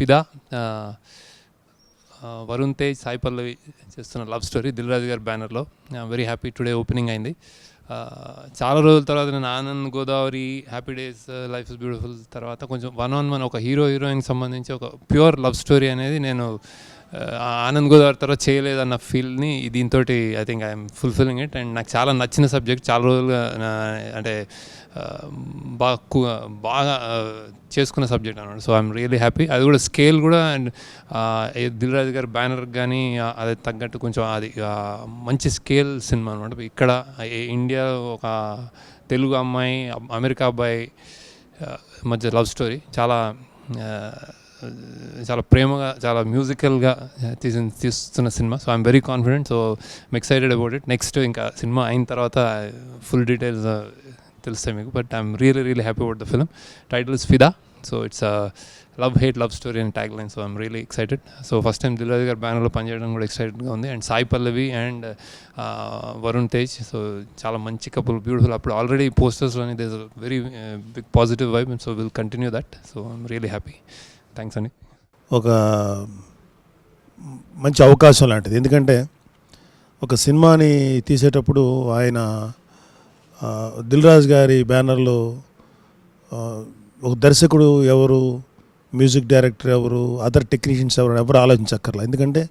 ఫిదా, వరుణ్ తేజ్, సాయి పల్లవి చేస్తున్న love story Dil Raju గారి బ్యానర్లో. వెరీ హ్యాపీ, టుడే ఓపెనింగ్ అయింది. చాలా రోజుల తర్వాత నేను Anand, Godavari, happy days, life is beautiful తర్వాత కొంచెం వన్ ఒక హీరోయిన్కి సంబంధించి ఒక ప్యూర్ లవ్ స్టోరీ అనేది నేను ఆనంద్, గోదావరి తర్వాత చేయలేదన్న ఫీల్ని దీంతో I think I'm fulfilling it. And నాకు చాలా నచ్చిన సబ్జెక్ట్, చాలా రోజులుగా అంటే బాగా చేసుకున్న సబ్జెక్ట్ అన్నమాట. So I'm really happy. అది కూడా స్కేల్ కూడా అండ్ దిల్ రాజు గారి బ్యానర్ కానీ అది తగ్గట్టు కొంచెం అది మంచి స్కేల్ సినిమా అనమాట. ఇక్కడ ఇండియా ఒక తెలుగు అమ్మాయి, అమెరికా అబ్బాయి మధ్య లవ్ స్టోరీ చాలా చాలా ప్రేమగా, చాలా మ్యూజికల్గా తీస్తున్న cinema. So I'm very confident. So I'm excited about it. Next ఇంకా సినిమా అయిన తర్వాత ఫుల్ డీటెయిల్స్ తెలుస్తాయి మీకు. But I'm really happy about the film. Title is Fidaa. So it's love story and tag line. So I'm really excited. So first time Dil Raju గారి బ్యానర్లో పనిచేయడం కూడా ఎక్సైటెడ్గా ఉంది. And Sai Pallavi and Varun Tej, so చాలా మంచి కపుల్, బ్యూటిఫుల్. అప్పుడు ఆల్రెడీ పోస్టర్స్లోని there is very big positive vibe. So will continue that. So I'm really happy. Thanks అండి. ఒక మంచి అవకాశం లాంటిది. ఎందుకంటే ఒక సినిమాని తీసేటప్పుడు ఆయన దిల్ రాజు గారి బ్యానర్లో ఒక దర్శకుడు ఎవరు, మ్యూజిక్ డైరెక్టర్ ఎవరు, అదర్ టెక్నీషియన్స్ ఎవరు ఆలోచించక్కర్లా. ఎందుకంటే